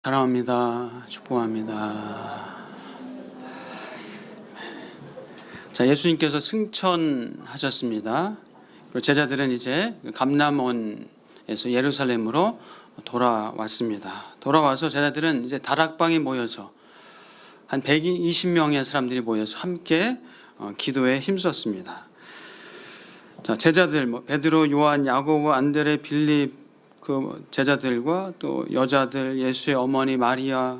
사랑합니다. 축복합니다. 자, 예수님께서 승천하셨습니다. 그리고 제자들은 이제 감람원에서 예루살렘으로 돌아왔습니다. 돌아와서 제자들은 이제 다락방에 모여서 한 120명의 사람들이 모여서 함께 기도에 힘썼습니다. 자, 제자들 베드로, 요한, 야고보, 안드레, 빌립 그 제자들과 또 여자들, 예수의 어머니 마리아,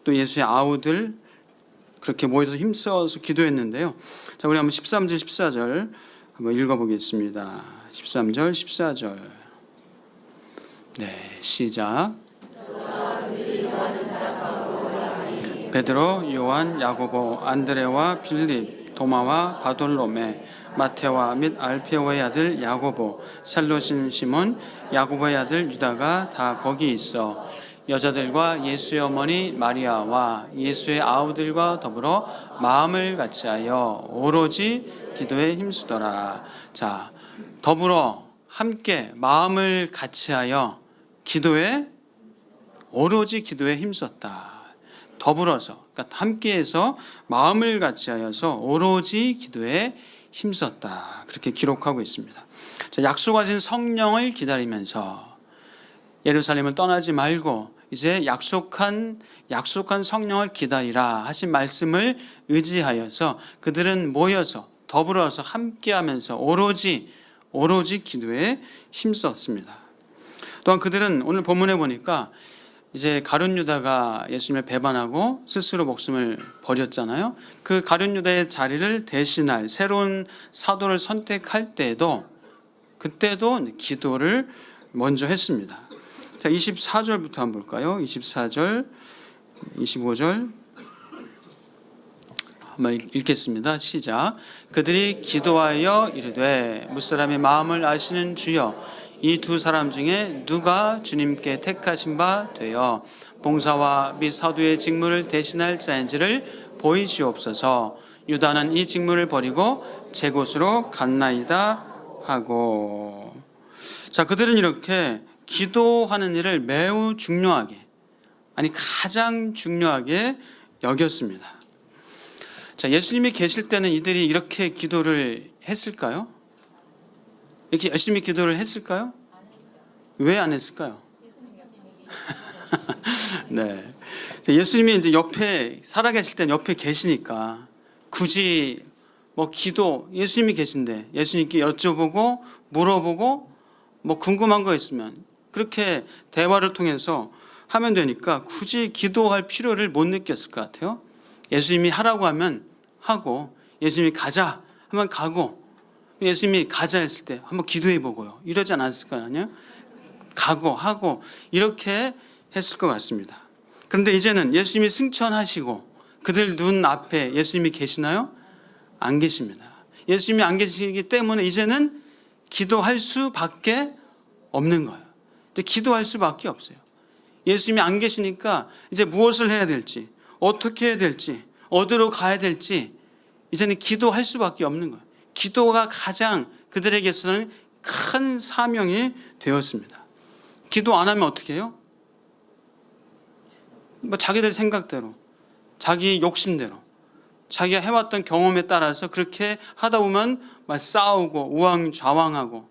또 예수의 아우들 그렇게 모여서 힘써서 기도했는데요. 자, 우리 한번 13절 14절 한번 읽어보겠습니다. 13절 14절. 네, 시작. 베드로, 요한, 야고보, 안드레와 빌립, 도마와 바돌로메, 마테와 및 알페오의 아들 야고보, 살로신 시몬, 야고보의 아들 유다가 다 거기 있어 여자들과 예수의 어머니 마리아와 예수의 아우들과 더불어 마음을 같이하여 오로지 기도에 힘쓰더라. 자, 더불어 함께 마음을 같이하여 오로지 기도에 힘썼다. 더불어서, 그러니까 함께해서 마음을 같이하여서 오로지 기도에 힘썼다. 그렇게 기록하고 있습니다. 자, 약속하신 성령을 기다리면서 예루살렘을 떠나지 말고 이제 약속한 성령을 기다리라 하신 말씀을 의지하여서 그들은 모여서 더불어서 함께하면서 오로지 기도에 힘썼습니다. 또한 그들은 오늘 본문에 보니까 이제 가룟 유다가 예수님을 배반하고 스스로 목숨을 버렸잖아요. 그 가룟 유다의 자리를 대신할 새로운 사도를 선택할 때에도 그때도 기도를 먼저 했습니다. 자, 24절부터 한번 볼까요? 24절, 25절 한번 읽겠습니다. 시작. 그들이 기도하여 이르되 무사람의 마음을 아시는 주여 이 두 사람 중에 누가 주님께 택하신 바 되어 봉사와 및 사도의 직무를 대신할 자인지를 보이시옵소서. 유다는 이 직무를 버리고 제 곳으로 갔나이다 하고. 자, 그들은 이렇게 기도하는 일을 매우 중요하게, 아니 가장 중요하게 여겼습니다. 자, 예수님이 계실 때는 이들이 이렇게 기도를 했을까요? 이렇게 열심히 기도를 했을까요? 왜 안 했을까요? 네, 예수님이 이제 옆에 살아계실 때는 옆에 계시니까 굳이 예수님이 계신데 예수님께 여쭤보고 물어보고 궁금한 거 있으면 그렇게 대화를 통해서 하면 되니까 굳이 기도할 필요를 못 느꼈을 것 같아요. 예수님이 하라고 하면 하고 예수님이 가자 하면 가고 예수님이 가자 했을 때 한번 기도해 보고요. 이러지 않았을 거 아니에요? 가고 하고 이렇게 했을 것 같습니다. 그런데 이제는 예수님이 승천하시고 그들 눈 앞에 예수님이 계시나요? 안 계십니다. 예수님이 안 계시기 때문에 이제는 기도할 수밖에 없는 거예요. 이제 기도할 수밖에 없어요. 예수님이 안 계시니까 이제 무엇을 해야 될지, 어떻게 해야 될지, 어디로 가야 될지 이제는 기도할 수밖에 없는 거예요. 기도가 가장 그들에게서는 큰 사명이 되었습니다. 기도 안 하면 어떻게 해요? 자기들 생각대로, 자기 욕심대로, 자기가 해왔던 경험에 따라서 그렇게 하다 보면 싸우고 우왕좌왕하고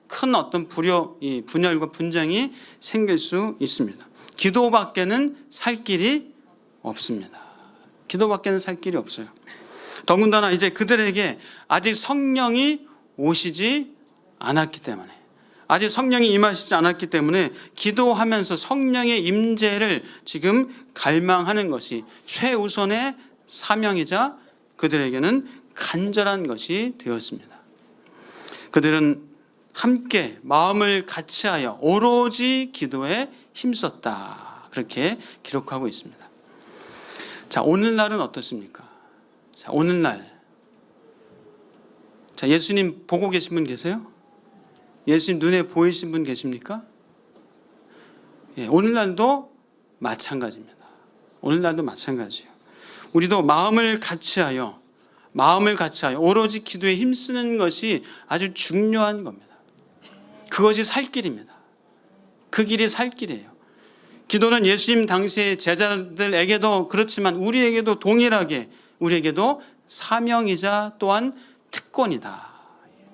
큰 어떤 분열과 분쟁이 생길 수 있습니다. 기도밖에는 살 길이 없습니다. 기도밖에는 살 길이 없어요. 더군다나 이제 그들에게 아직 성령이 오시지 않았기 때문에, 아직 성령이 임하시지 않았기 때문에 기도하면서 성령의 임재를 지금 갈망하는 것이 최우선의 사명이자 그들에게는 간절한 것이 되었습니다. 그들은 함께 마음을 같이하여 오로지 기도에 힘썼다. 그렇게 기록하고 있습니다. 자, 오늘날은 어떻습니까? 자, 오늘날. 자, 예수님 보고 계신 분 계세요? 예수님 눈에 보이신 분 계십니까? 예, 오늘날도 마찬가지입니다. 오늘날도 마찬가지예요. 우리도 마음을 같이하여 오로지 기도에 힘쓰는 것이 아주 중요한 겁니다. 그것이 살 길입니다. 그 길이 살 길이에요. 기도는 예수님 당시의 제자들에게도 그렇지만 우리에게도 동일하게 우리에게도 사명이자 또한 특권이다.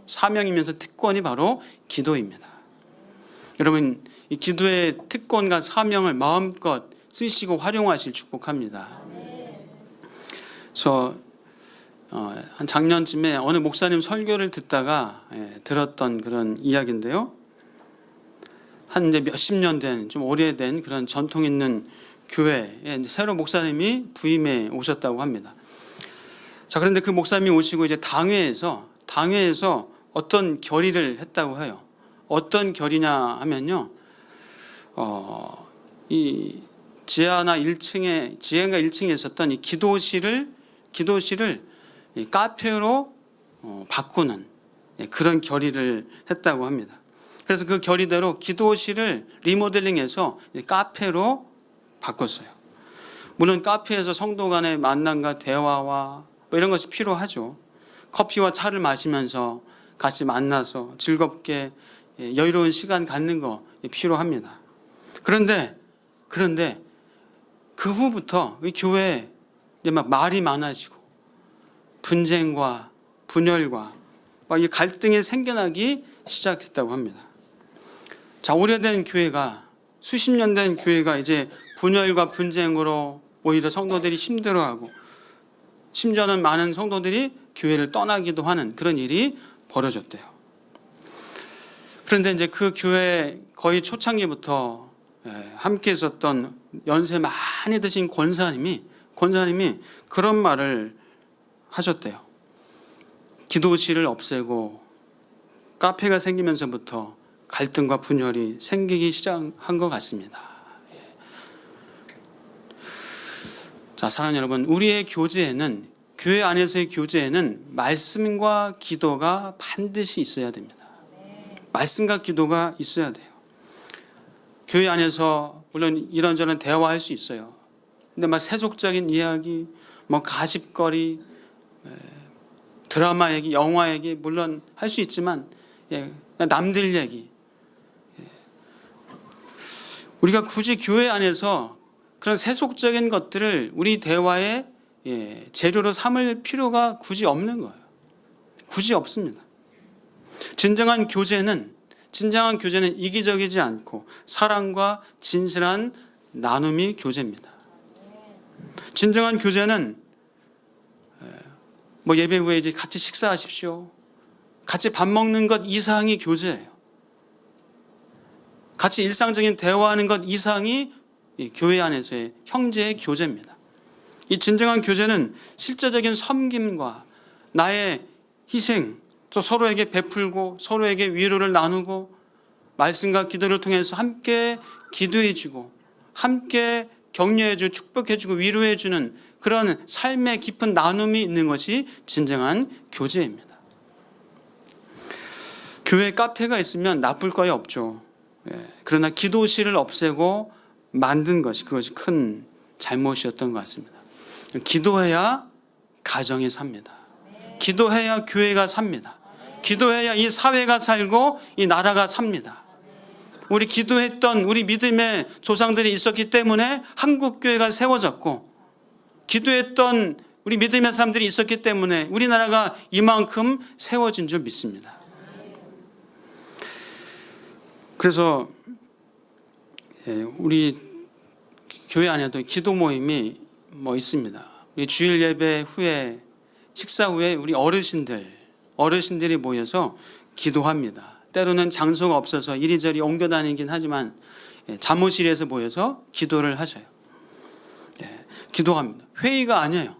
사명이면서 특권이 바로 기도입니다. 여러분, 이 기도의 특권과 사명을 마음껏 쓰시고 활용하실 축복합니다. 그래서 한 작년쯤에 어느 목사님 설교를 듣다가 들었던 그런 이야기인데요. 한 이제 몇십 년 된, 좀 오래된 그런 전통 있는 교회에 새로 목사님이 부임해 오셨다고 합니다. 자, 그런데 그 목사님이 오시고 이제 당회에서 어떤 결의를 했다고 해요. 어떤 결의냐 하면요. 이 지하가 1층에 있었던 이 기도실을 이 카페로 바꾸는 그런 결의를 했다고 합니다. 그래서 그 결의대로 기도실을 리모델링해서 카페로 바꿨어요. 물론 카페에서 성도 간의 만남과 대화와 뭐 이런 것이 필요하죠. 커피와 차를 마시면서 같이 만나서 즐겁게 여유로운 시간 갖는 거 필요합니다. 그런데 그 후부터 이 교회에 막 말이 많아지고 분쟁과 분열과 막 이 갈등이 생겨나기 시작했다고 합니다. 자, 오래된 교회가, 수십 년 된 교회가 이제 분열과 분쟁으로 오히려 성도들이 힘들어하고 심지어는 많은 성도들이 교회를 떠나기도 하는 그런 일이 벌어졌대요. 그런데 이제 그 교회 거의 초창기부터 함께 있었던 연세 많이 드신 권사님이 그런 말을 하셨대요. 기도실을 없애고 카페가 생기면서부터 갈등과 분열이 생기기 시작한 것 같습니다. 자, 사랑하는 여러분, 우리의 교제에는, 교회 안에서의 교제에는 말씀과 기도가 반드시 있어야 됩니다. 말씀과 기도가 있어야 돼요. 교회 안에서 물론 이런저런 대화할 수 있어요. 근데 막 세속적인 이야기, 뭐 가십거리, 드라마 얘기, 영화 얘기 물론 할 수 있지만 남들 얘기, 우리가 굳이 교회 안에서 그런 세속적인 것들을 우리 대화의 재료로 삼을 필요가 굳이 없는 거예요. 굳이 없습니다. 진정한 교제는 이기적이지 않고 사랑과 진실한 나눔이 교제입니다. 진정한 교제는 뭐 예배 후에 이제 같이 식사하십시오. 같이 밥 먹는 것 이상이 교제예요. 같이 일상적인 대화하는 것 이상이 교회 안에서의 형제의 교제입니다. 이 진정한 교제는 실제적인 섬김과 나의 희생, 또 서로에게 베풀고 서로에게 위로를 나누고 말씀과 기도를 통해서 함께 기도해주고 함께 격려해주고 축복해주고 위로해주는 그런 삶의 깊은 나눔이 있는 것이 진정한 교제입니다. 교회 카페가 있으면 나쁠 거에 없죠. 그러나 기도실을 없애고 만든 것이 그것이 큰 잘못이었던 것 같습니다. 기도해야 가정이 삽니다. 기도해야 교회가 삽니다. 기도해야 이 사회가 살고 이 나라가 삽니다. 우리 기도했던 우리 믿음의 조상들이 있었기 때문에 한국교회가 세워졌고 기도했던 우리 믿음의 사람들이 있었기 때문에 우리나라가 이만큼 세워진 줄 믿습니다. 그래서 우리 교회 안에도 기도 모임이 뭐 있습니다. 우리 주일 예배 후에 식사 후에 우리 어르신들이 모여서 기도합니다. 때로는 장소가 없어서 이리저리 옮겨 다니긴 하지만 사무실에서 모여서 기도를 하셔요. 기도합니다. 회의가 아니에요.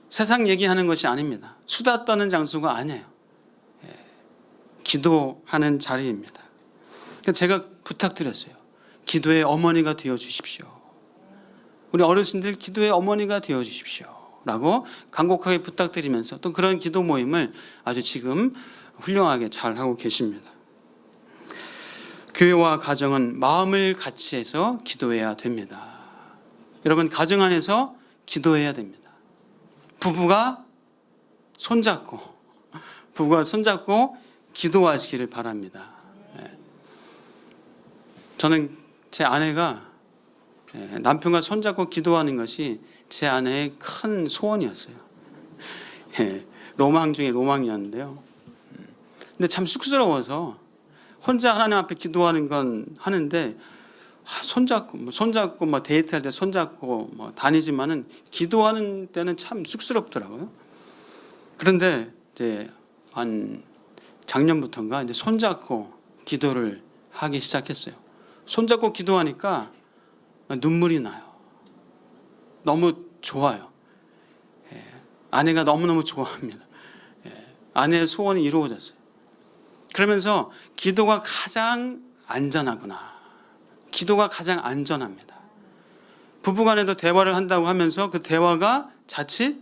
세상 얘기하는 것이 아닙니다. 수다 떠는 장소가 아니에요. 기도하는 자리입니다. 제가 부탁드렸어요. 기도의 어머니가 되어 주십시오. 우리 어르신들 기도의 어머니가 되어 주십시오. 라고 간곡하게 부탁드리면서 또 그런 기도 모임을 아주 지금 훌륭하게 잘 하고 계십니다. 교회와 가정은 마음을 같이 해서 기도해야 됩니다. 여러분, 가정 안에서 기도해야 됩니다. 부부가 손잡고 기도하시기를 바랍니다. 저는 제 아내가 남편과 손잡고 기도하는 것이 제 아내의 큰 소원이었어요. 로망 중에 로망이었는데요. 근데 참 쑥스러워서 혼자 하나님 앞에 기도하는 건 하는데 손잡고 뭐 데이트할 때 손잡고 뭐 다니지만은 기도하는 때는 참 쑥스럽더라고요. 그런데 이제 한 작년부터인가 이제 손잡고 기도를 하기 시작했어요. 손잡고 기도하니까 눈물이 나요. 너무 좋아요. 아내가 너무너무 좋아합니다. 아내의 소원이 이루어졌어요. 그러면서 기도가 가장 안전하구나. 기도가 가장 안전합니다. 부부간에도 대화를 한다고 하면서 그 대화가 자칫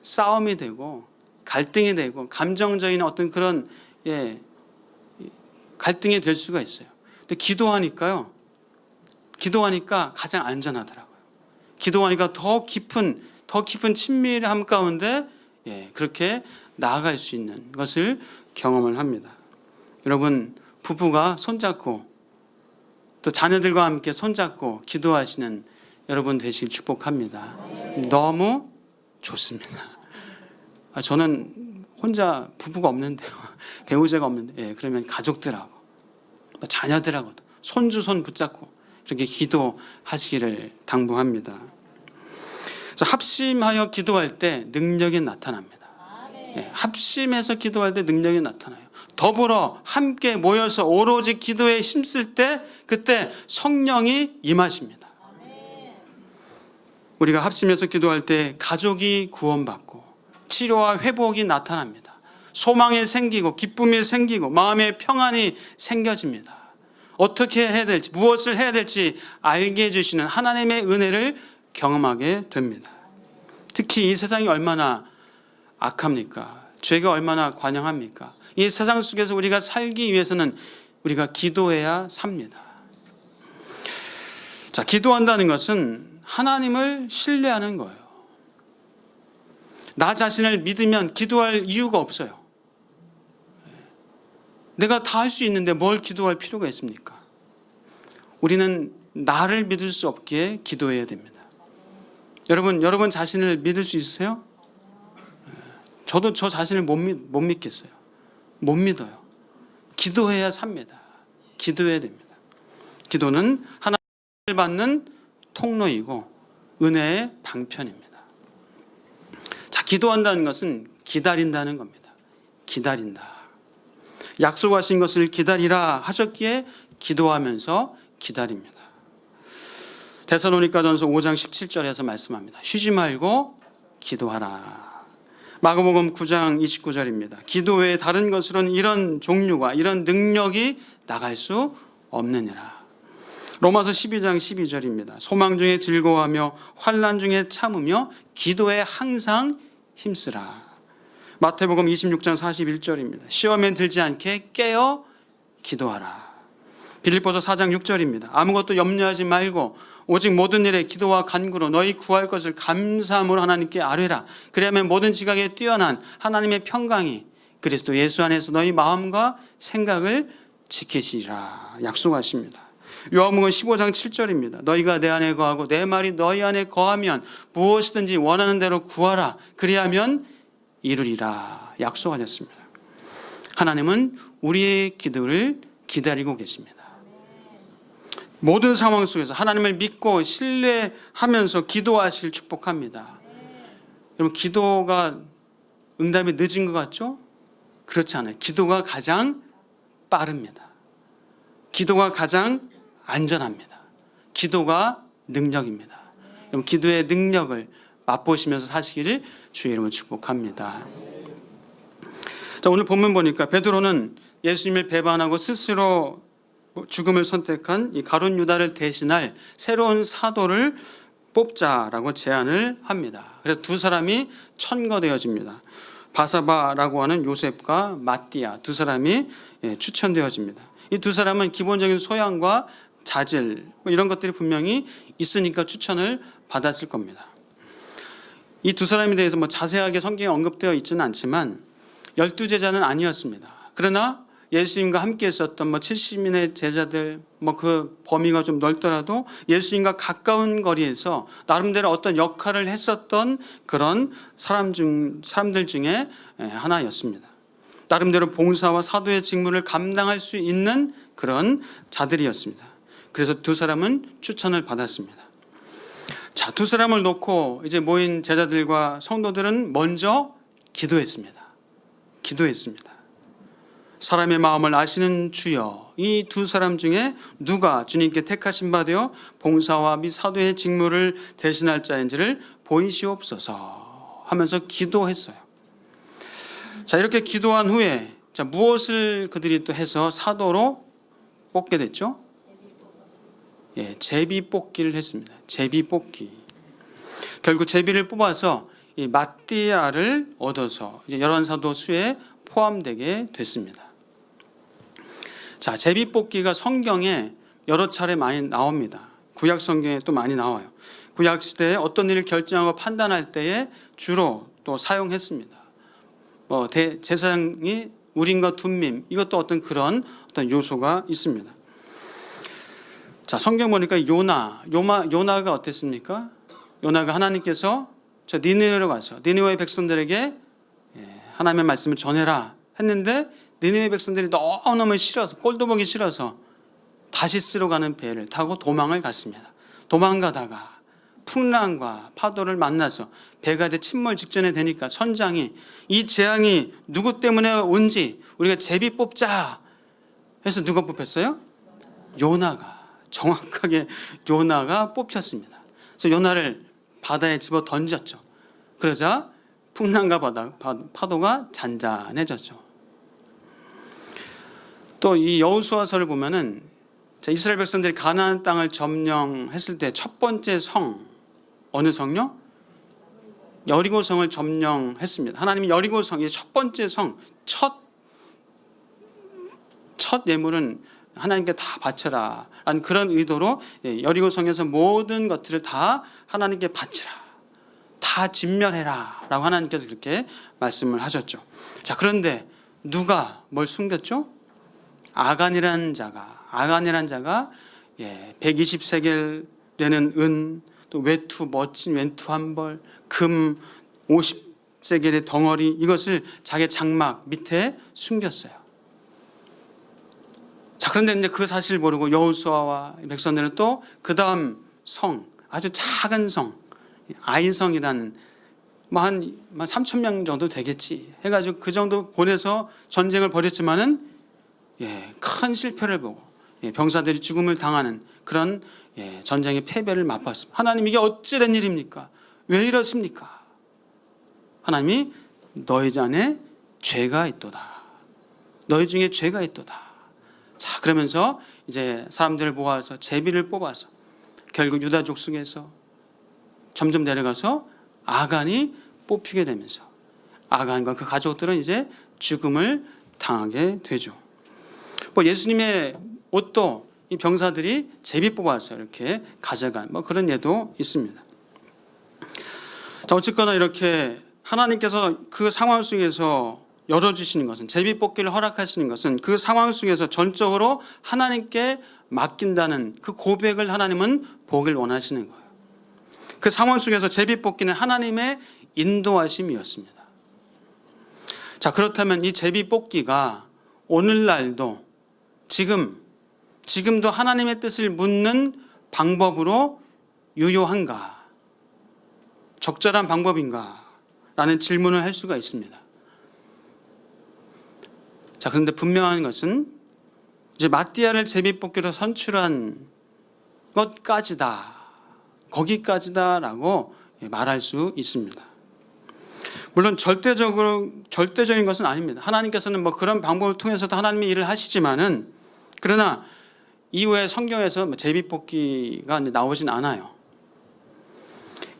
싸움이 되고 갈등이 되고 감정적인 어떤 그런 갈등이 될 수가 있어요. 근데 기도하니까 가장 안전하더라고요. 기도하니까 더 깊은 친밀함 가운데 그렇게 나아갈 수 있는 것을 경험을 합니다. 여러분, 부부가 손잡고 또 자녀들과 함께 손잡고 기도하시는 여러분 되시길 축복합니다. 너무 좋습니다. 저는 혼자 부부가 없는데요. 배우자가 없는데 그러면 가족들하고 자녀들하고도 손 붙잡고 이렇게 기도하시기를 당부합니다. 그래서 합심하여 기도할 때 능력이 나타납니다. 합심해서 기도할 때 능력이 나타나요. 더불어 함께 모여서 오로지 기도에 힘쓸 때 그때 성령이 임하십니다. 우리가 합심해서 기도할 때 가족이 구원받고 치료와 회복이 나타납니다. 소망이 생기고 기쁨이 생기고 마음의 평안이 생겨집니다. 어떻게 해야 될지 무엇을 해야 될지 알게 해주시는 하나님의 은혜를 경험하게 됩니다. 특히 이 세상이 얼마나 악합니까? 죄가 얼마나 관영합니까? 이 세상 속에서 우리가 살기 위해서는 우리가 기도해야 삽니다. 자, 기도한다는 것은 하나님을 신뢰하는 거예요. 나 자신을 믿으면 기도할 이유가 없어요. 내가 다 할 수 있는데 뭘 기도할 필요가 있습니까? 우리는 나를 믿을 수 없기에 기도해야 됩니다. 여러분 자신을 믿을 수 있으세요? 저도 저 자신을 못 믿겠어요. 못 믿어요. 기도해야 삽니다. 기도해야 됩니다. 기도는 하나님을 받는 통로이고 은혜의 방편입니다. 자, 기도한다는 것은 기다린다는 겁니다. 기다린다. 약속하신 것을 기다리라 하셨기에 기도하면서 기다립니다. 데살로니가전서 5장 17절에서 말씀합니다. 쉬지 말고 기도하라. 마가복음 9장 29절입니다. 기도 외에 다른 것으로는 이런 종류가 이런 능력이 나갈 수 없느니라. 로마서 12장 12절입니다. 소망 중에 즐거워하며 환난 중에 참으며 기도에 항상 힘쓰라. 마태복음 26장 41절입니다. 시험에 들지 않게 깨어 기도하라. 빌립보서 4장 6절입니다. 아무것도 염려하지 말고 오직 모든 일에 기도와 간구로 너희 구할 것을 감사함으로 하나님께 아뢰라. 그리하면 모든 지각에 뛰어난 하나님의 평강이 그리스도 예수 안에서 너희 마음과 생각을 지키시리라 약속하십니다. 요한복음 15장 7절입니다. 너희가 내 안에 거하고 내 말이 너희 안에 거하면 무엇이든지 원하는 대로 구하라. 그리하면 이루리라 약속하셨습니다. 하나님은 우리의 기도를 기다리고 계십니다. 모든 상황 속에서 하나님을 믿고 신뢰하면서 기도하실 축복합니다. 여러분, 기도가 응답이 늦은 것 같죠? 그렇지 않아요. 기도가 가장 빠릅니다. 기도가 가장 안전합니다. 기도가 능력입니다. 여러분, 기도의 능력을 맛보시면서 사시기를 주의 이름으로 축복합니다. 자, 오늘 본문 보니까 베드로는 예수님을 배반하고 스스로 죽음을 선택한 이 가룟 유다를 대신할 새로운 사도를 뽑자라고 제안을 합니다. 그래서 두 사람이 천거되어집니다. 바사바라고 하는 요셉과 마띠아 두 사람이 추천되어집니다. 이 두 사람은 기본적인 소양과 자질 이런 것들이 분명히 있으니까 추천을 받았을 겁니다. 이 두 사람에 대해서 자세하게 성경에 언급되어 있지는 않지만 12제자는 아니었습니다. 그러나 예수님과 함께 있었던 70인의 제자들, 그 범위가 좀 넓더라도 예수님과 가까운 거리에서 나름대로 어떤 역할을 했었던 그런 사람들 중에 하나였습니다. 나름대로 봉사와 사도의 직무를 감당할 수 있는 그런 자들이었습니다. 그래서 두 사람은 추천을 받았습니다. 자, 두 사람을 놓고 이제 모인 제자들과 성도들은 먼저 기도했습니다. 사람의 마음을 아시는 주여, 이 두 사람 중에 누가 주님께 택하신 바 되어 봉사와 및 사도의 직무를 대신할 자인지를 보이시옵소서 하면서 기도했어요. 자, 이렇게 기도한 후에 무엇을 그들이 또 해서 사도로 뽑게 됐죠? 제비 뽑기를 했습니다. 제비 뽑기. 결국 제비를 뽑아서 이 마띠아를 얻어서 이제 열한 사도 수에 포함되게 됐습니다. 자, 제비 뽑기가 성경에 여러 차례 많이 나옵니다. 구약 성경에 또 많이 나와요. 구약 시대에 어떤 일을 결정하고 판단할 때에 주로 또 사용했습니다. 제사장이 우림과 둠밈, 이것도 어떤 그런 요소가 있습니다. 자, 성경 보니까 요나가 어땠습니까? 요나가 하나님께서 저 니느웨로 가서 니느웨 백성들에게 하나님의 말씀을 전해라 했는데 니느웨 백성들이 너무너무 싫어서, 꼴도 보기 싫어서 다시스로 가는 배를 타고 도망을 갔습니다. 도망가다가 풍랑과 파도를 만나서 배가 이제 침몰 직전에 되니까 선장이 이 재앙이 누구 때문에 온지 우리가 제비 뽑자 해서 누가 뽑혔어요? 요나가. 정확하게 요나가 뽑혔습니다. 그래서 요나를 바다에 집어 던졌죠. 그러자 풍랑과 파도가 잔잔해졌죠. 또 이 여호수아서를 보면은 이스라엘 백성들이 가나안 땅을 점령했을 때 첫 번째 성, 어느 성요? 여리고 성을 점령했습니다. 하나님이 여리고 성의 첫 번째 성, 첫 예물은 하나님께 다 바쳐라 라는 그런 의도로 여리고 성에서 모든 것들을 다 하나님께 바치라, 다 진멸해라 라고 하나님께서 그렇게 말씀을 하셨죠. 자, 그런데 누가 뭘 숨겼죠? 아간이라는 자가 120세겔 되는 은, 또 멋진 외투 한 벌, 금 50세겔의 덩어리, 이것을 자기 장막 밑에 숨겼어요. 자, 그런데 이제 그 사실을 모르고 여호수아와 백성들은 또 그 다음 성, 아주 작은 성, 아이성이라는 한 3,000명 정도 되겠지 해가지고 그 정도 보내서 전쟁을 벌였지만은 큰 실패를 보고 병사들이 죽음을 당하는 그런 전쟁의 패배를 맛봤습니다. 하나님, 이게 어찌 된 일입니까? 왜 이러십니까? 하나님이 너희 안에 죄가 있도다. 너희 중에 죄가 있도다. 자, 그러면서 이제 사람들을 모아서 제비를 뽑아서 결국 유다 족속에서 점점 내려가서 아간이 뽑히게 되면서 아간과 그 가족들은 이제 죽음을 당하게 되죠. 예수님의 옷도 이 병사들이 제비 뽑아서 이렇게 가져간 그런 예도 있습니다. 자, 어쨌거나 이렇게 하나님께서 그 상황 속에서 열어주시는 것은, 제비 뽑기를 허락하시는 것은 그 상황 속에서 전적으로 하나님께 맡긴다는 그 고백을 하나님은 보길 원하시는 거예요. 그 상황 속에서 제비 뽑기는 하나님의 인도하심이었습니다. 자, 그렇다면 이 제비 뽑기가 오늘날도 지금도 하나님의 뜻을 묻는 방법으로 유효한가? 적절한 방법인가? 라는 질문을 할 수가 있습니다. 자, 그런데 분명한 것은 이제 마띠아를 제비뽑기로 선출한 것까지다, 거기까지다라고 말할 수 있습니다. 물론 절대적인 것은 아닙니다. 하나님께서는 그런 방법을 통해서도 하나님의 일을 하시지만은, 그러나 이후에 성경에서 제비뽑기가 나오진 않아요.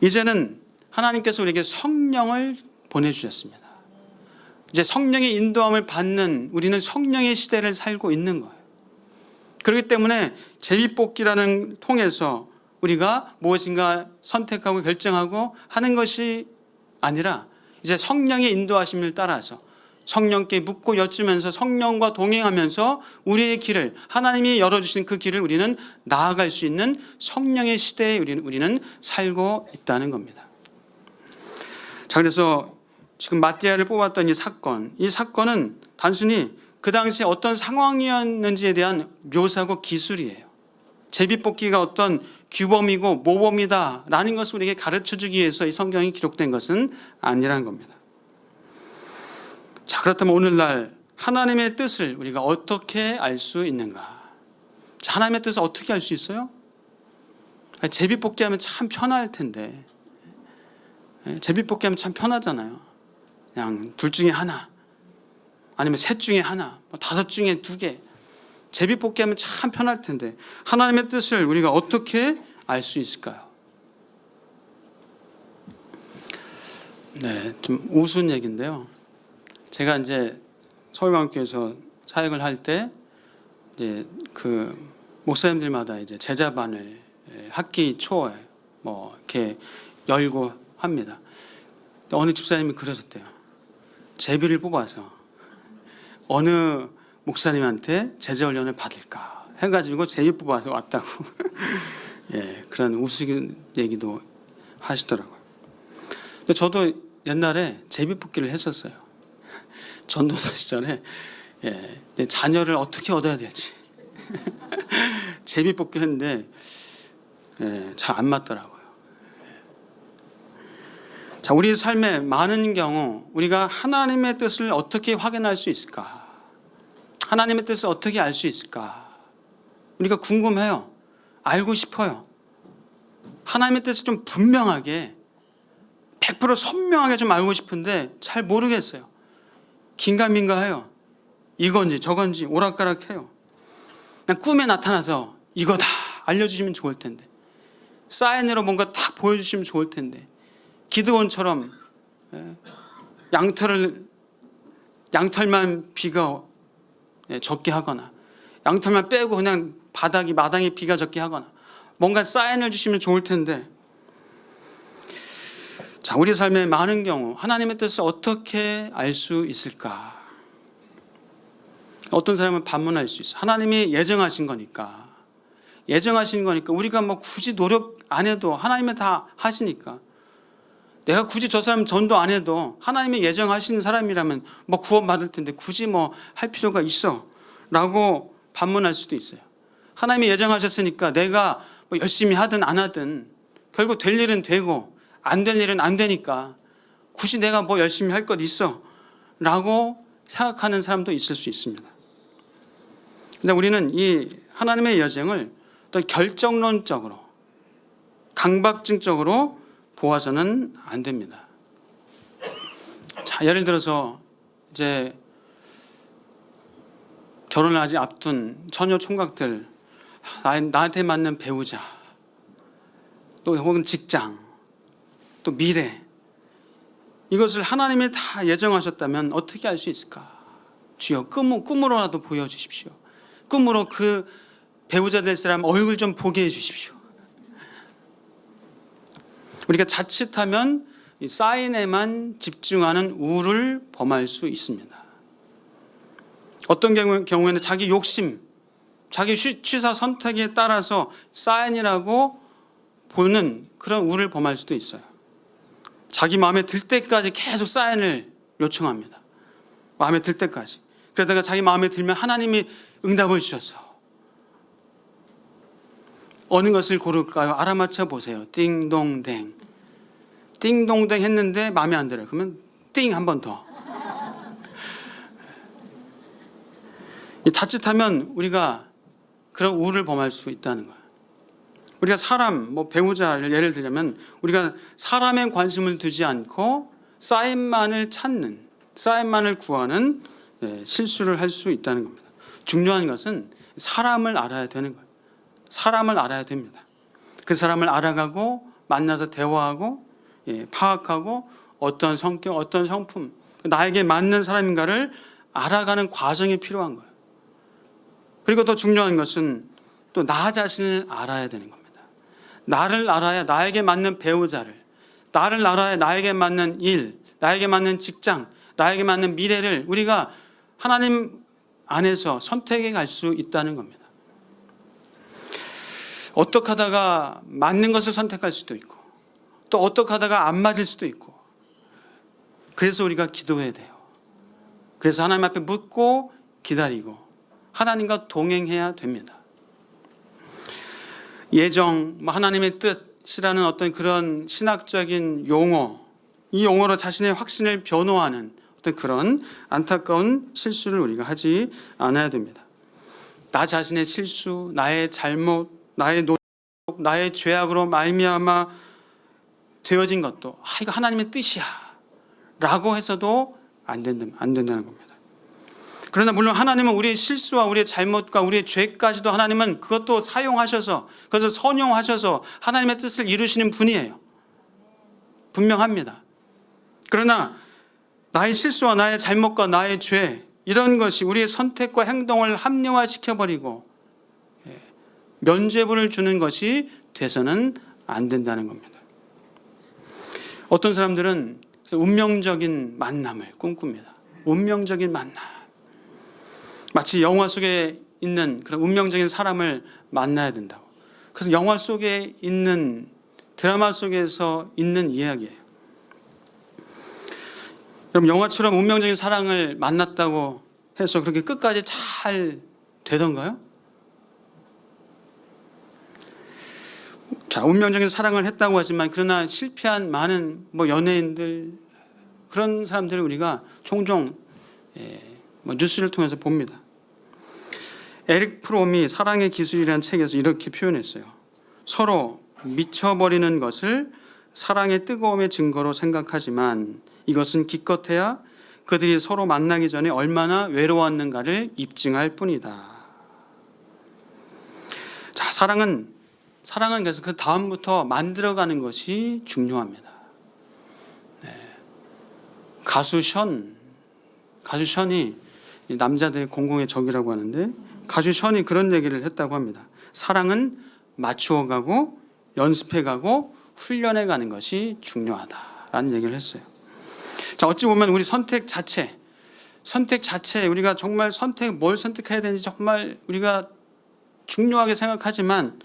이제는 하나님께서 우리에게 성령을 보내주셨습니다. 이제 성령의 인도함을 받는, 우리는 성령의 시대를 살고 있는 거예요. 그렇기 때문에 제비뽑기라는 통해서 우리가 무엇인가 선택하고 결정하고 하는 것이 아니라 이제 성령의 인도하심을 따라서 성령께 묻고 여쭈면서 성령과 동행하면서 우리의 길을, 하나님이 열어주신 그 길을 우리는 나아갈 수 있는 성령의 시대에 우리는 살고 있다는 겁니다. 자, 그래서 지금 마띠아를 뽑았던 이 사건은 단순히 그 당시에 어떤 상황이었는지에 대한 묘사고 기술이에요. 제비뽑기가 어떤 규범이고 모범이다라는 것을 우리에게 가르쳐주기 위해서 이 성경이 기록된 것은 아니라는 겁니다. 자, 그렇다면 오늘날 하나님의 뜻을 우리가 어떻게 알 수 있는가? 자, 하나님의 뜻을 어떻게 알 수 있어요? 제비뽑기 하면 참 편할 텐데, 제비뽑기 하면 참 편하잖아요. 그냥 둘 중에 하나, 아니면 셋 중에 하나, 다섯 중에 두 개. 제비뽑기 하면 참 편할 텐데 하나님의 뜻을 우리가 어떻게 알 수 있을까요? 네, 좀 우스운 얘기인데요. 제가 이제 서울광교에서 사역을 할 때 이제 그 목사님들마다 이제 제자반을 학기 초에 뭐 이렇게 열고 합니다. 어느 집사님이 그러셨대요. 제비를 뽑아서 어느 목사님한테 제자 훈련을 받을까 해가지고 제비 뽑아서 왔다고 예, 그런 우스운 얘기도 하시더라고요. 근데 저도 옛날에 제비 뽑기를 했었어요. 전도사 시절에 예, 자녀를 어떻게 얻어야 될지 제비 뽑기를 했는데 예, 잘 안 맞더라고요. 자, 우리 삶의 많은 경우 우리가 하나님의 뜻을 어떻게 확인할 수 있을까? 하나님의 뜻을 어떻게 알 수 있을까? 우리가 궁금해요. 알고 싶어요. 하나님의 뜻을 좀 분명하게 100% 선명하게 좀 알고 싶은데 잘 모르겠어요. 긴가민가해요. 이건지 저건지 오락가락해요. 그냥 꿈에 나타나서 이거다 알려주시면 좋을 텐데, 사인으로 뭔가 딱 보여주시면 좋을 텐데, 기드온처럼 양털만 비가 적게 하거나 양털만 빼고 그냥 마당에 비가 적게 하거나 뭔가 사인을 주시면 좋을 텐데, 자, 우리 삶의 많은 경우 하나님의 뜻을 어떻게 알 수 있을까? 어떤 사람은 반문할 수 있어. 하나님이 예정하신 거니까 우리가 뭐 굳이 노력 안 해도 하나님이 다 하시니까, 내가 굳이 저 사람 전도 안 해도 하나님이 예정하신 사람이라면 뭐 구원받을 텐데 굳이 뭐 할 필요가 있어 라고 반문할 수도 있어요. 하나님이 예정하셨으니까 내가 뭐 열심히 하든 안 하든 결국 될 일은 되고 안 될 일은 안 되니까 굳이 내가 뭐 열심히 할 것 있어 라고 생각하는 사람도 있을 수 있습니다. 근데 우리는 이 하나님의 예정을 어떤 결정론적으로 강박증적으로 보아서는 안 됩니다. 자, 예를 들어서 이제 결혼을 아직 앞둔 처녀 총각들, 나한테 맞는 배우자, 또 혹은 직장, 또 미래, 이것을 하나님이 다 예정하셨다면 어떻게 알 수 있을까? 주여, 꿈으로라도 보여주십시오. 꿈으로 그 배우자 될 사람 얼굴 좀 보게 해주십시오. 우리가 자칫하면 이 사인에만 집중하는 우를 범할 수 있습니다. 어떤 경우에는 자기 욕심, 자기 취사 선택에 따라서 사인이라고 보는 그런 우를 범할 수도 있어요. 자기 마음에 들 때까지 계속 사인을 요청합니다. 마음에 들 때까지. 그러다가 자기 마음에 들면 하나님이 응답을 주셔서 어느 것을 고를까요? 알아맞혀 보세요. 띵동댕. 띵동댕 했는데 마음에 안 들어요. 그러면 띵 한 번 더. 자칫하면 우리가 그런 우를 범할 수 있다는 거예요. 우리가 사람, 배우자를 예를 들자면 우리가 사람에 관심을 두지 않고 사인만을 찾는, 사인만을 구하는 실수를 할 수 있다는 겁니다. 중요한 것은 사람을 알아야 되는 거예요. 사람을 알아야 됩니다. 그 사람을 알아가고 만나서 대화하고 파악하고 어떤 성격, 어떤 성품, 나에게 맞는 사람인가를 알아가는 과정이 필요한 거예요. 그리고 더 중요한 것은 또 나 자신을 알아야 되는 겁니다. 나를 알아야 나에게 맞는 배우자를, 나를 알아야 나에게 맞는 일, 나에게 맞는 직장, 나에게 맞는 미래를 우리가 하나님 안에서 선택해 갈 수 있다는 겁니다. 어떻게 하다가 맞는 것을 선택할 수도 있고 또 어떻게 하다가 안 맞을 수도 있고, 그래서 우리가 기도해야 돼요. 그래서 하나님 앞에 묻고 기다리고 하나님과 동행해야 됩니다. 예정, 하나님의 뜻이라는 어떤 그런 신학적인 용어, 이 용어로 자신의 확신을 변호하는 어떤 그런 안타까운 실수를 우리가 하지 않아야 됩니다. 나 자신의 실수, 나의 잘못, 나의 노력, 나의 죄악으로 말미암아 되어진 것도 이거 하나님의 뜻이야 라고 해서도 안 된다는 겁니다. 그러나 물론 하나님은 우리의 실수와 우리의 잘못과 우리의 죄까지도 하나님은 그것도 사용하셔서, 그것을 선용하셔서 하나님의 뜻을 이루시는 분이에요. 분명합니다. 그러나 나의 실수와 나의 잘못과 나의 죄, 이런 것이 우리의 선택과 행동을 합리화시켜버리고 면죄부를 주는 것이 돼서는 안 된다는 겁니다. 어떤 사람들은 운명적인 만남을 꿈꿉니다. 운명적인 만남. 마치 영화 속에 있는 그런 운명적인 사람을 만나야 된다고. 그래서 영화 속에 있는, 드라마 속에서 있는 이야기예요. 여러분, 영화처럼 운명적인 사랑을 만났다고 해서 그렇게 끝까지 잘 되던가요? 자, 운명적인 사랑을 했다고 하지만 그러나 실패한 많은 연예인들, 그런 사람들을 우리가 종종 뉴스를 통해서 봅니다. 에릭 프롬이 사랑의 기술이라는 책에서 이렇게 표현했어요. 서로 미쳐버리는 것을 사랑의 뜨거움의 증거로 생각하지만 이것은 기껏해야 그들이 서로 만나기 전에 얼마나 외로웠는가를 입증할 뿐이다. 자, 사랑은 그래서 그 다음부터 만들어가는 것이 중요합니다. 가수 션이 남자들의 공공의 적이라고 하는데, 가수 션이 그런 얘기를 했다고 합니다. 사랑은 맞추어가고 연습해가고 훈련해가는 것이 중요하다라는 얘기를 했어요. 자, 어찌 보면 우리 선택 자체 우리가 정말 뭘 선택해야 되는지 정말 우리가 중요하게 생각하지만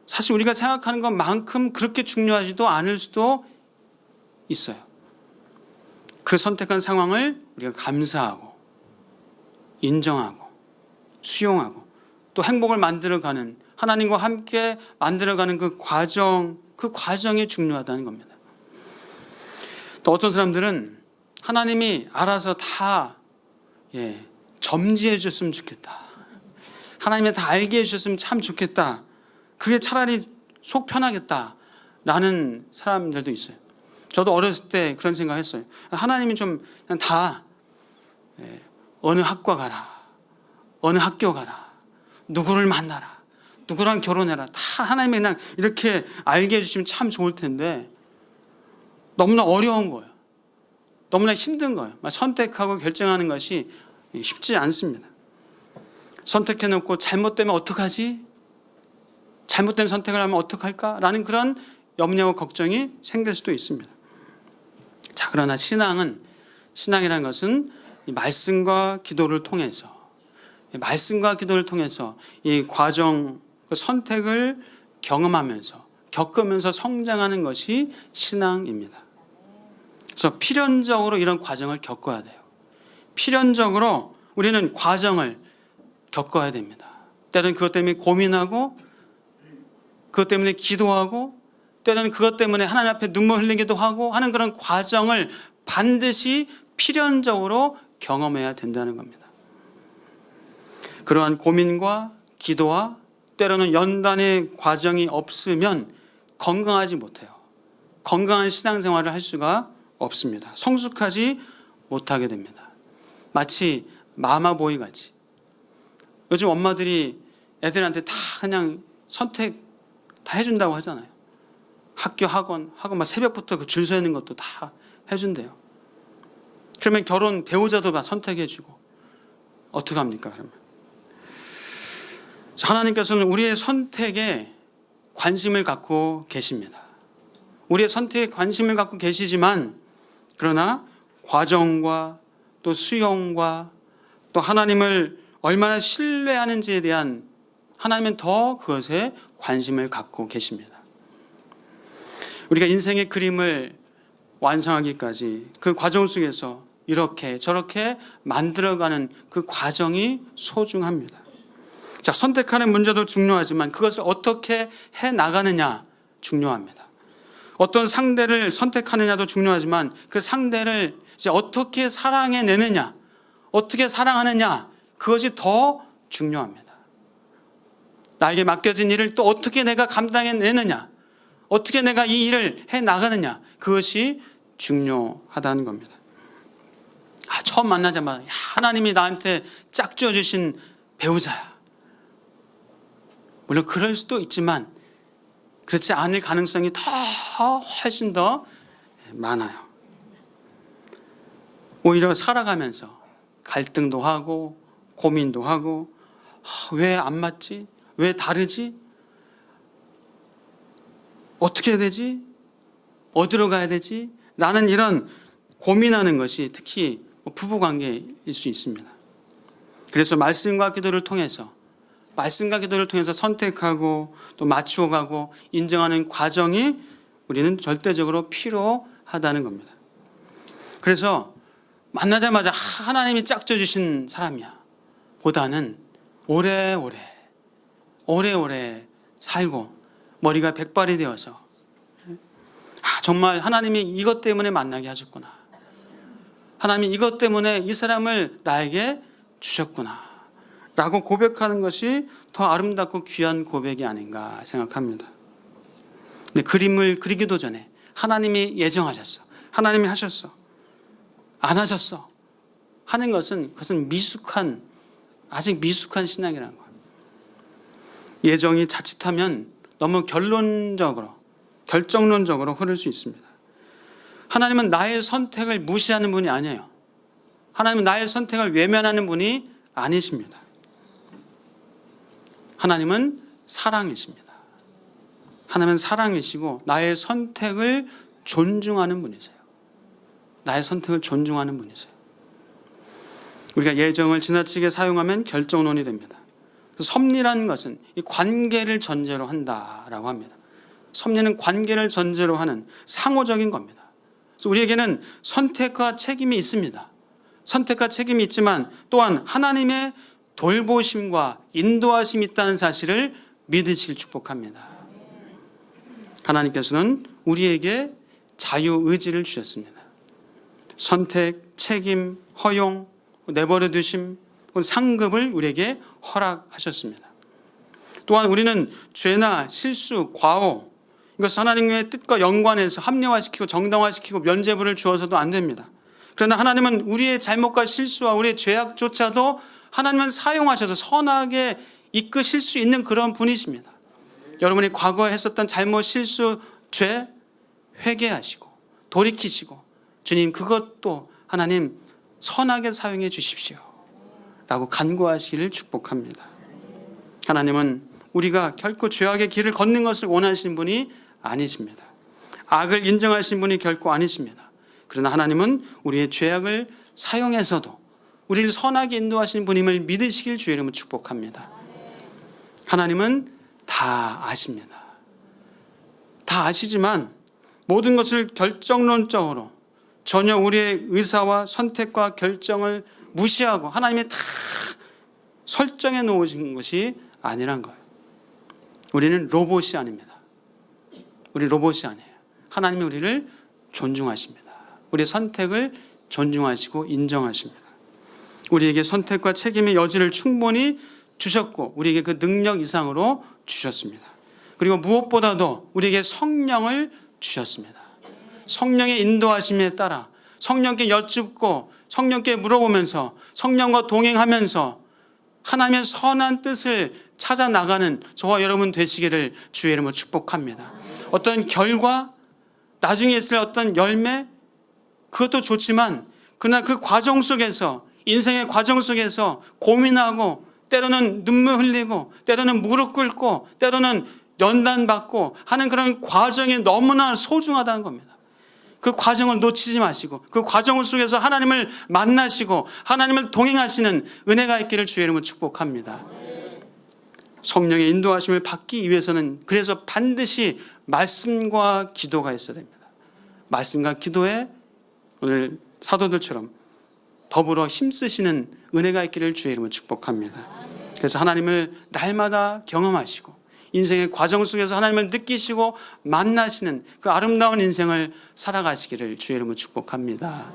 사실 우리가 생각하는 것만큼 그렇게 중요하지도 않을 수도 있어요. 그 선택한 상황을 우리가 감사하고 인정하고 수용하고 또 행복을 만들어가는, 하나님과 함께 만들어가는 그 과정이 중요하다는 겁니다. 또 어떤 사람들은 하나님이 알아서 다 점지해 주셨으면 좋겠다, 하나님이 다 알게 해주셨으면 참 좋겠다, 그게 차라리 속 편하겠다라는 사람들도 있어요. 저도 어렸을 때 그런 생각했어요. 하나님이 좀 그냥 다 어느 학과 가라, 어느 학교 가라, 누구를 만나라, 누구랑 결혼해라, 다 하나님이 그냥 이렇게 알게 해주시면 참 좋을 텐데 너무나 어려운 거예요. 너무나 힘든 거예요. 선택하고 결정하는 것이 쉽지 않습니다. 선택해놓고 잘못되면 어떡하지? 잘못된 선택을 하면 어떡할까? 라는 그런 염려와 걱정이 생길 수도 있습니다. 자, 그러나 신앙이라는 것은 이 말씀과 기도를 통해서 이 과정, 그 선택을 경험하면서 겪으면서 성장하는 것이 신앙입니다. 그래서 필연적으로 이런 과정을 겪어야 돼요. 필연적으로 우리는 과정을 겪어야 됩니다. 때로는 그것 때문에 고민하고, 그것 때문에 기도하고, 때로는 그것 때문에 하나님 앞에 눈물 흘리기도 하고 하는 그런 과정을 반드시 필연적으로 경험해야 된다는 겁니다. 그러한 고민과 기도와 때로는 연단의 과정이 없으면 건강하지 못해요. 건강한 신앙생활을 할 수가 없습니다. 성숙하지 못하게 됩니다. 마치 마마보이 같이. 요즘 엄마들이 애들한테 다 그냥 선택 다 해준다고 하잖아요. 학교, 학원 막 새벽부터 그 줄 서 있는 것도 다 해준대요. 그러면 결혼 배우자도 막 선택해주고 어떻게 합니까? 그러면 하나님께서는 우리의 선택에 관심을 갖고 계십니다. 우리의 선택에 관심을 갖고 계시지만 그러나 과정과 또 수용과 또 하나님을 얼마나 신뢰하는지에 대한 하나님은 더 그것에 관심을 갖고 계십니다. 우리가 인생의 그림을 완성하기까지 그 과정 속에서 이렇게 저렇게 만들어가는 그 과정이 소중합니다. 자, 선택하는 문제도 중요하지만 그것을 어떻게 해 나가느냐 중요합니다. 어떤 상대를 선택하느냐도 중요하지만 그 상대를 이제 어떻게 사랑해내느냐, 어떻게 사랑하느냐, 그것이 더 중요합니다. 나에게 맡겨진 일을 또 어떻게 내가 감당해내느냐, 어떻게 내가 이 일을 해 나가느냐, 그것이 중요하다는 겁니다. 처음 만나자마자 하나님이 나한테 짝지어 주신 배우자야. 물론 그럴 수도 있지만 그렇지 않을 가능성이 훨씬 더 많아요. 오히려 살아가면서 갈등도 하고 고민도 하고 왜 안 맞지? 왜 다르지? 어떻게 해야 되지? 어디로 가야 되지? 라는 이런 고민하는 것이 특히 부부관계일 수 있습니다. 그래서 말씀과 기도를 통해서 선택하고 또 맞추어가고 인정하는 과정이 우리는 절대적으로 필요하다는 겁니다. 그래서 만나자마자 하나님이 짝져 주신 사람이야 보다는 오래오래 살고 머리가 백발이 되어서 정말 하나님이 이것 때문에 만나게 하셨구나, 하나님이 이것 때문에 이 사람을 나에게 주셨구나 라고 고백하는 것이 더 아름답고 귀한 고백이 아닌가 생각합니다. 근데 그림을 그리기도 전에 하나님이 예정하셨어, 하나님이 하셨어, 안 하셨어 하는 것은 그것은 아직 미숙한 신앙이라는 거예요. 예정이 자칫하면 너무 결정론적으로 흐를 수 있습니다. 하나님은 나의 선택을 무시하는 분이 아니에요. 하나님은 나의 선택을 외면하는 분이 아니십니다. 하나님은 사랑이십니다. 하나님은 사랑이시고 나의 선택을 존중하는 분이세요. 나의 선택을 존중하는 분이세요. 우리가 예정을 지나치게 사용하면 결정론이 됩니다. 섭리라는 것은 이 관계를 전제로 한다라고 합니다. 섭리는 관계를 전제로 하는 상호적인 겁니다. 그래서 우리에게는 선택과 책임이 있습니다. 선택과 책임이 있지만 또한 하나님의 돌보심과 인도하심이 있다는 사실을 믿으시길 축복합니다. 하나님께서는 우리에게 자유의지를 주셨습니다. 선택, 책임, 허용, 내버려 두심, 상급을 우리에게 허락하셨습니다. 또한 우리는 죄나 실수, 과오, 이것을 하나님의 뜻과 연관해서 합리화시키고 정당화시키고 면죄부를 주어서도 안 됩니다. 그러나 하나님은 우리의 잘못과 실수와 우리의 죄악조차도 하나님은 사용하셔서 선하게 이끄실 수 있는 그런 분이십니다. 여러분이 과거에 했었던 잘못, 실수, 죄 회개하시고 돌이키시고 주님 그것도 하나님 선하게 사용해 주십시오 라고 간구하시기를 축복합니다. 하나님은 우리가 결코 죄악의 길을 걷는 것을 원하시는 분이 아니십니다. 악을 인정하시는 분이 결코 아니십니다. 그러나 하나님은 우리의 죄악을 사용해서도 우리를 선하게 인도하시는 분임을 믿으시길 주의 이름으로 축복합니다. 하나님은 다 아십니다. 다 아시지만 모든 것을 결정론적으로 전혀 우리의 의사와 선택과 결정을 무시하고 하나님이 다 설정해 놓으신 것이 아니란 거예요. 우리는 로봇이 아닙니다. 우리 로봇이 아니에요. 하나님이 우리를 존중하십니다. 우리의 선택을 존중하시고 인정하십니다. 우리에게 선택과 책임의 여지를 충분히 주셨고 우리에게 그 능력 이상으로 주셨습니다. 그리고 무엇보다도 우리에게 성령을 주셨습니다. 성령의 인도하심에 따라 성령께 여쭙고 성령께 물어보면서 성령과 동행하면서 하나님의 선한 뜻을 찾아 나가는 저와 여러분 되시기를 주의 이름으로 축복합니다. 어떤 결과, 나중에 있을 어떤 열매, 그것도 좋지만 그러나 그 과정 속에서 인생의 과정 속에서 고민하고 때로는 눈물 흘리고 때로는 무릎 꿇고 때로는 연단받고 하는 그런 과정이 너무나 소중하다는 겁니다. 그 과정을 놓치지 마시고 그 과정 속에서 하나님을 만나시고 하나님을 동행하시는 은혜가 있기를 주의 이름으로 축복합니다. 성령의 인도하심을 받기 위해서는 그래서 반드시 말씀과 기도가 있어야 됩니다. 말씀과 기도에 오늘 사도들처럼 더불어 힘쓰시는 은혜가 있기를 주의 이름으로 축복합니다. 그래서 하나님을 날마다 경험하시고 인생의 과정 속에서 하나님을 느끼시고 만나시는 그 아름다운 인생을 살아가시기를 주의 이름으로 축복합니다.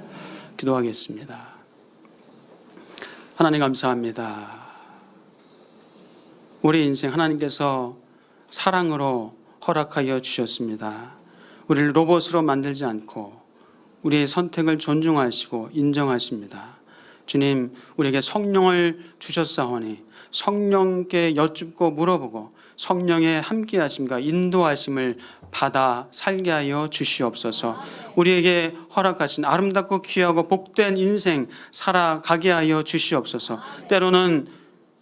기도하겠습니다. 하나님 감사합니다. 우리 인생 하나님께서 사랑으로 허락하여 주셨습니다. 우리를 로봇으로 만들지 않고 우리의 선택을 존중하시고 인정하십니다. 주님, 우리에게 성령을 주셨사오니 성령께 여쭙고 물어보고 성령의 함께하심과 인도하심을 받아 살게 하여 주시옵소서. 우리에게 허락하신 아름답고 귀하고 복된 인생 살아가게 하여 주시옵소서. 때로는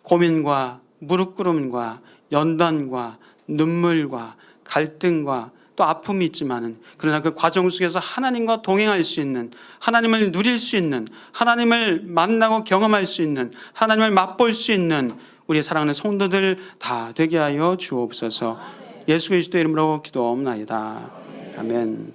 고민과 무릎 꿇음과 연단과 눈물과 갈등과 또 아픔이 있지만은 그러나 그 과정 속에서 하나님과 동행할 수 있는, 하나님을 누릴 수 있는, 하나님을 만나고 경험할 수 있는, 하나님을 맛볼 수 있는 우리 사랑하는 성도들 다 되게 하여 주옵소서. 예수 그리스도의 이름으로 기도하옵나이다. 아멘.